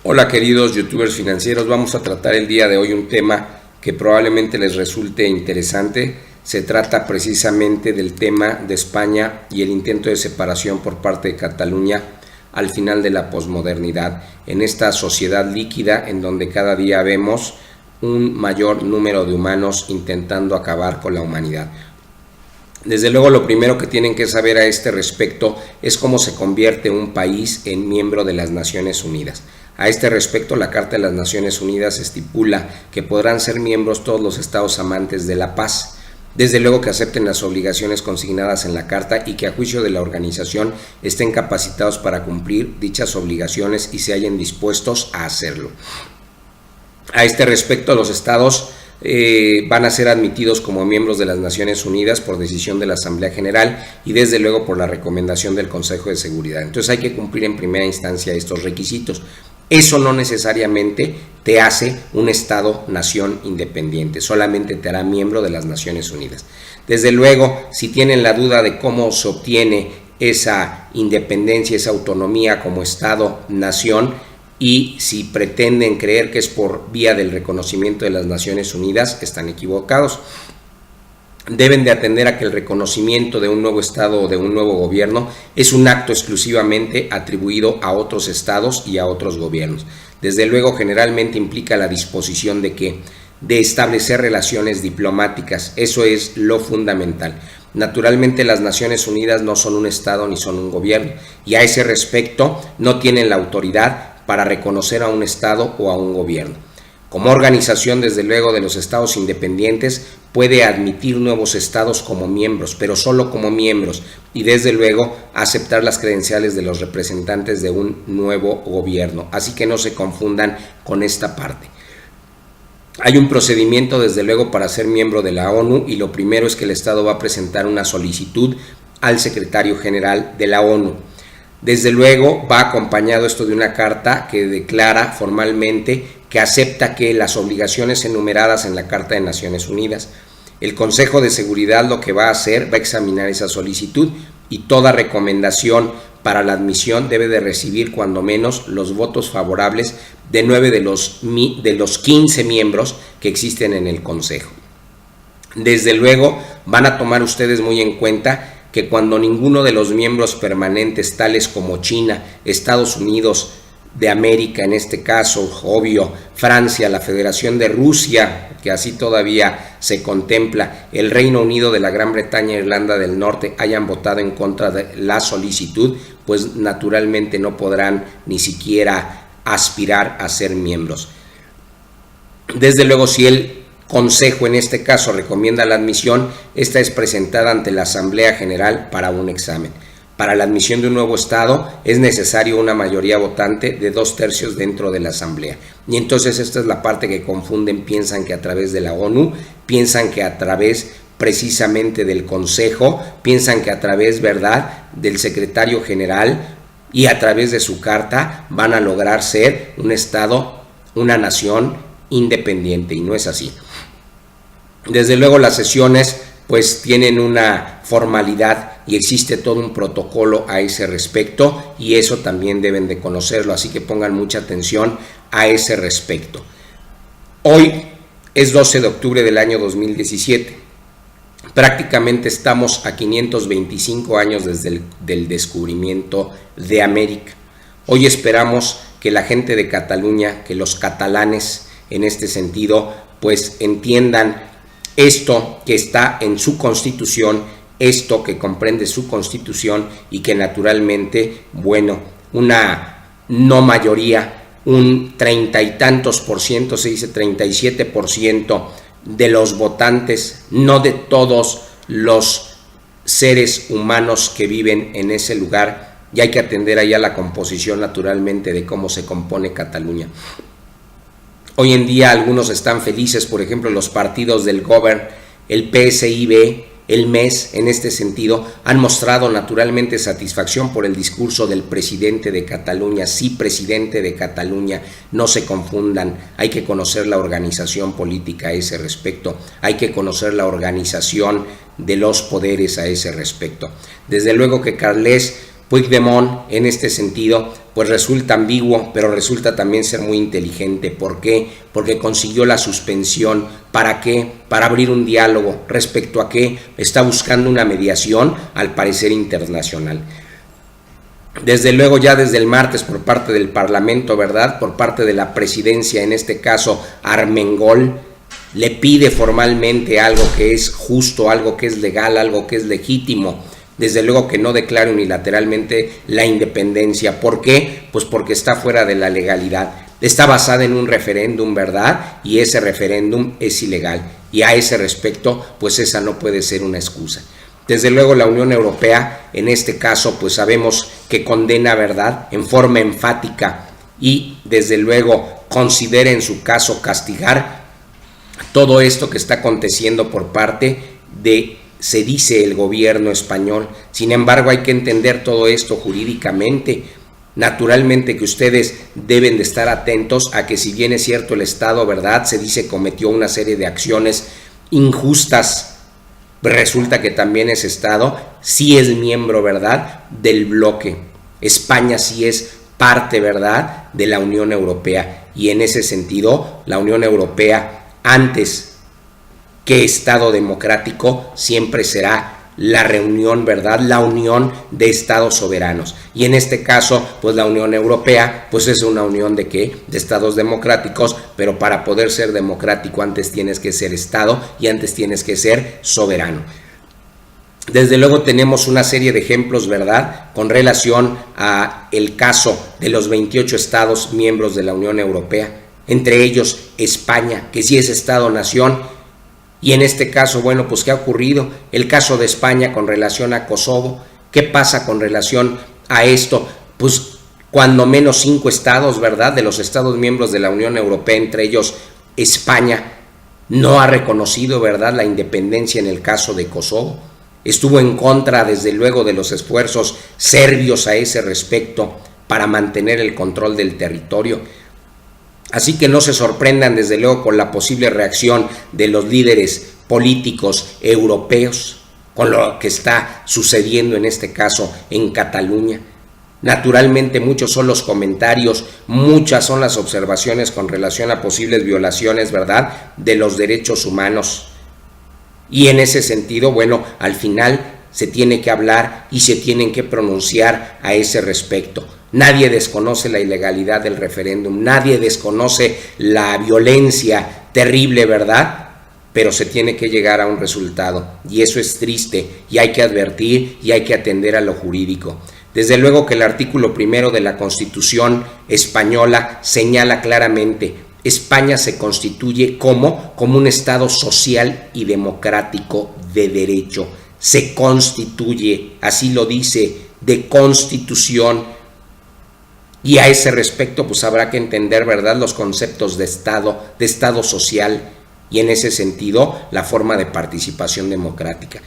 Hola queridos youtubers financieros, vamos a tratar el día de hoy un tema que probablemente les resulte interesante. Se trata precisamente del tema de España y el intento de separación por parte de Cataluña al final de la posmodernidad, en esta sociedad líquida en donde cada día vemos un mayor número de humanos intentando acabar con la humanidad. Desde luego, lo primero que tienen que saber a este respecto es cómo se convierte un país en miembro de las Naciones Unidas. A este respecto, la Carta de las Naciones Unidas estipula que podrán ser miembros todos los estados amantes de la paz, desde luego que acepten las obligaciones consignadas en la Carta y que a juicio de la organización estén capacitados para cumplir dichas obligaciones y se hallen dispuestos a hacerlo. A este respecto, los estados van a ser admitidos como miembros de las Naciones Unidas por decisión de la Asamblea General y desde luego por la recomendación del Consejo de Seguridad. Entonces hay que cumplir en primera instancia estos requisitos. Eso no necesariamente te hace un Estado-nación independiente, solamente te hará miembro de las Naciones Unidas. Desde luego, si tienen la duda de cómo se obtiene esa independencia, esa autonomía como Estado-nación, y si pretenden creer que es por vía del reconocimiento de las Naciones Unidas, están equivocados. Deben de atender a que el reconocimiento de un nuevo Estado o de un nuevo gobierno es un acto exclusivamente atribuido a otros estados y a otros gobiernos. Desde luego, generalmente implica la disposición de establecer relaciones diplomáticas. Eso es lo fundamental. Naturalmente, las Naciones Unidas no son un Estado ni son un gobierno, y a ese respecto no tienen la autoridad para reconocer a un Estado o a un gobierno. Como organización, desde luego, de los estados independientes, puede admitir nuevos estados como miembros, pero solo como miembros, y desde luego aceptar las credenciales de los representantes de un nuevo gobierno. Así que no se confundan con esta parte. Hay un procedimiento, desde luego, para ser miembro de la ONU, y lo primero es que el Estado va a presentar una solicitud al secretario general de la ONU. Desde luego va acompañado esto de una carta que declara formalmente que acepta que las obligaciones enumeradas en la Carta de Naciones Unidas. El Consejo de Seguridad lo que va a hacer, va a examinar esa solicitud, y toda recomendación para la admisión debe de recibir cuando menos los votos favorables de 9 de los 15 miembros que existen en el Consejo. Desde luego van a tomar ustedes muy en cuenta que cuando ninguno de los miembros permanentes, tales como China, Estados Unidos de América, en este caso, obvio, Francia, la Federación de Rusia, que así todavía se contempla, el Reino Unido de la Gran Bretaña e Irlanda del Norte hayan votado en contra de la solicitud, pues naturalmente no podrán ni siquiera aspirar a ser miembros. Desde luego, si el Consejo en este caso recomienda la admisión, esta es presentada ante la Asamblea General para un examen. Para la admisión de un nuevo Estado es necesario una mayoría votante de 2/3 dentro de la Asamblea. Y entonces esta es la parte que confunden, piensan que a través de la ONU, piensan que a través precisamente del Consejo, piensan que a través, ¿verdad?, del secretario general y a través de su carta van a lograr ser un Estado, una nación independiente, y no es así. Desde luego, las sesiones pues tienen una formalidad y existe todo un protocolo a ese respecto, y eso también deben de conocerlo, así que pongan mucha atención a ese respecto. Hoy es 12 de octubre del año 2017. Prácticamente estamos a 525 años desde el descubrimiento de América. Hoy esperamos que la gente de Cataluña, que los catalanes en este sentido, pues entiendan esto que está en su constitución, esto que comprende su constitución, y que naturalmente, bueno, una no mayoría, un 30 y tantos por ciento, se dice 37% de los votantes, no de todos los seres humanos que viven en ese lugar, y hay que atender allá la composición naturalmente de cómo se compone Cataluña. Hoy en día algunos están felices, por ejemplo, los partidos del Govern, el PSIB, el MES, en este sentido, han mostrado naturalmente satisfacción por el discurso del presidente de Cataluña. Sí, presidente de Cataluña, no se confundan, hay que conocer la organización política a ese respecto, hay que conocer la organización de los poderes a ese respecto. Desde luego que Carles Puigdemont en este sentido pues resulta ambiguo, pero resulta también ser muy inteligente. ¿Por qué? Porque consiguió la suspensión. ¿Para qué? Para abrir un diálogo. ¿Respecto a qué? Está buscando una mediación, al parecer internacional. Desde luego ya desde el martes por parte del Parlamento, ¿verdad? Por parte de la presidencia, en este caso Armengol, le pide formalmente algo que es justo, algo que es legal, algo que es legítimo. Desde luego que no declara unilateralmente la independencia. ¿Por qué? Pues porque está fuera de la legalidad. Está basada en un referéndum, ¿verdad? Y ese referéndum es ilegal. Y a ese respecto, pues esa no puede ser una excusa. Desde luego la Unión Europea, en este caso, pues sabemos que condena, ¿verdad?, en forma enfática y desde luego considera en su caso castigar todo esto que está aconteciendo por parte de, se dice, el gobierno español. Sin embargo, hay que entender todo esto jurídicamente. Naturalmente que ustedes deben de estar atentos a que si bien es cierto el Estado, ¿verdad?, se dice cometió una serie de acciones injustas, resulta que también ese Estado sí es miembro, ¿verdad?, del bloque. España sí es parte, ¿verdad?, de la Unión Europea. Y en ese sentido, la Unión Europea, antes que Estado democrático, siempre será la reunión, ¿verdad?, la unión de Estados soberanos. Y en este caso, pues la Unión Europea, pues es una unión ¿de qué? De Estados democráticos, pero para poder ser democrático antes tienes que ser Estado y antes tienes que ser soberano. Desde luego tenemos una serie de ejemplos, ¿verdad?, con relación a el caso de los 28 Estados miembros de la Unión Europea, entre ellos España, que sí es Estado-nación. Y en este caso, bueno, pues ¿qué ha ocurrido? El caso de España con relación a Kosovo. ¿Qué pasa con relación a esto? Pues cuando menos 5 estados, ¿verdad?, de los estados miembros de la Unión Europea, entre ellos España, no ha reconocido, ¿verdad?, la independencia en el caso de Kosovo. Estuvo en contra, desde luego, de los esfuerzos serbios a ese respecto para mantener el control del territorio. Así que no se sorprendan, desde luego, con la posible reacción de los líderes políticos europeos con lo que está sucediendo en este caso en Cataluña. Naturalmente muchos son los comentarios, muchas son las observaciones con relación a posibles violaciones, ¿verdad?, de los derechos humanos. Y en ese sentido, bueno, al final se tiene que hablar y se tienen que pronunciar a ese respecto. Nadie desconoce la ilegalidad del referéndum, nadie desconoce la violencia terrible, ¿verdad?, pero se tiene que llegar a un resultado y eso es triste y hay que advertir y hay que atender a lo jurídico. Desde luego que el artículo 1 de la Constitución española señala claramente: España se constituye como un Estado social y democrático de derecho. Se constituye, así lo dice, de Constitución. Y a ese respecto pues habrá que entender, ¿verdad?, los conceptos de Estado social y en ese sentido la forma de participación democrática.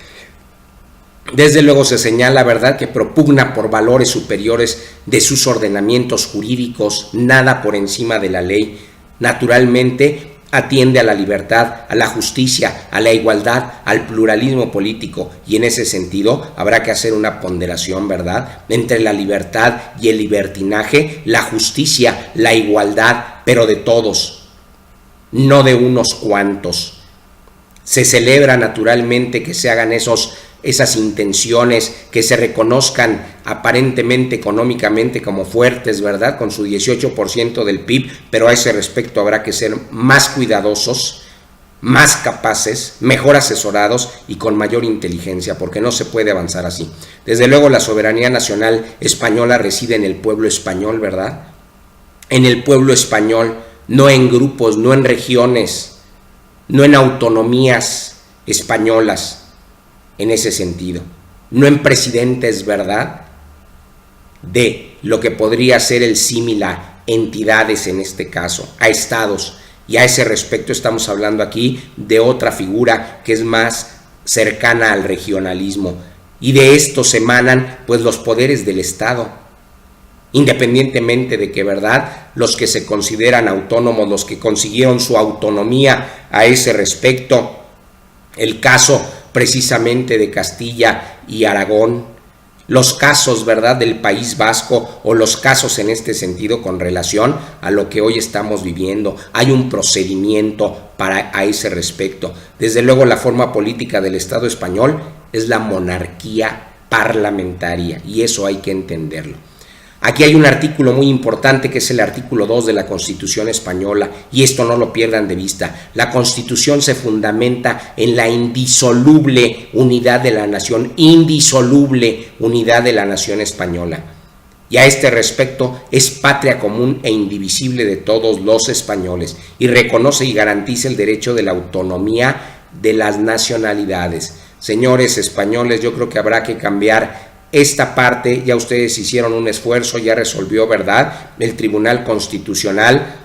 Desde luego se señala, ¿verdad?, que propugna por valores superiores de sus ordenamientos jurídicos, nada por encima de la ley. Naturalmente atiende a la libertad, a la justicia, a la igualdad, al pluralismo político y en ese sentido habrá que hacer una ponderación, ¿verdad?, entre la libertad y el libertinaje, la justicia, la igualdad, pero de todos, no de unos cuantos. Se celebra naturalmente que se hagan esas intenciones, que se reconozcan aparentemente económicamente como fuertes, ¿verdad?, con su 18% del PIB, pero a ese respecto habrá que ser más cuidadosos, más capaces, mejor asesorados y con mayor inteligencia, porque no se puede avanzar así. Desde luego la soberanía nacional española reside en el pueblo español, ¿verdad?, en el pueblo español, no en grupos, no en regiones, no en autonomías españolas. En ese sentido, no en presidentes, ¿verdad?, de lo que podría ser el símil a entidades en este caso, a estados. Y a ese respecto estamos hablando aquí de otra figura que es más cercana al regionalismo. Y de estos emanan pues los poderes del Estado. Independientemente de que, ¿verdad?, los que se consideran autónomos, los que consiguieron su autonomía a ese respecto, el caso precisamente de Castilla y Aragón, los casos, ¿verdad?, del País Vasco o los casos en este sentido con relación a lo que hoy estamos viviendo. Hay un procedimiento a ese respecto. Desde luego la forma política del Estado español es la monarquía parlamentaria y eso hay que entenderlo. Aquí hay un artículo muy importante que es el artículo 2 de la Constitución española y esto no lo pierdan de vista. La Constitución se fundamenta en la indisoluble unidad de la nación, indisoluble unidad de la nación española. Y a este respecto es patria común e indivisible de todos los españoles y reconoce y garantiza el derecho de la autonomía de las nacionalidades. Señores españoles, yo creo que habrá que cambiar esta parte. Ya ustedes hicieron un esfuerzo, ya resolvió, ¿verdad?, el Tribunal Constitucional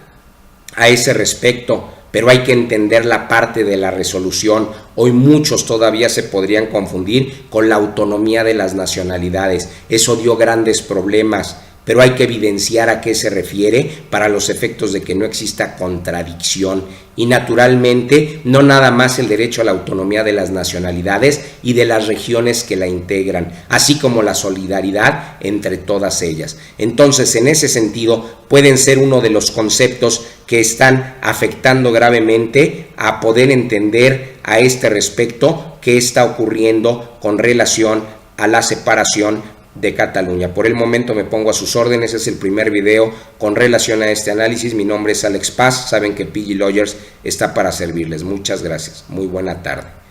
a ese respecto, pero hay que entender la parte de la resolución. Hoy muchos todavía se podrían confundir con la autonomía de las nacionalidades. Eso dio grandes problemas, pero hay que evidenciar a qué se refiere para los efectos de que no exista contradicción. Y naturalmente, no nada más el derecho a la autonomía de las nacionalidades y de las regiones que la integran, así como la solidaridad entre todas ellas. Entonces, en ese sentido, pueden ser uno de los conceptos que están afectando gravemente a poder entender a este respecto qué está ocurriendo con relación a la separación de Cataluña. Por el momento me pongo a sus órdenes, es el primer video con relación a este análisis. Mi nombre es Alex Paz, saben que PG Lawyers está para servirles. Muchas gracias, muy buena tarde.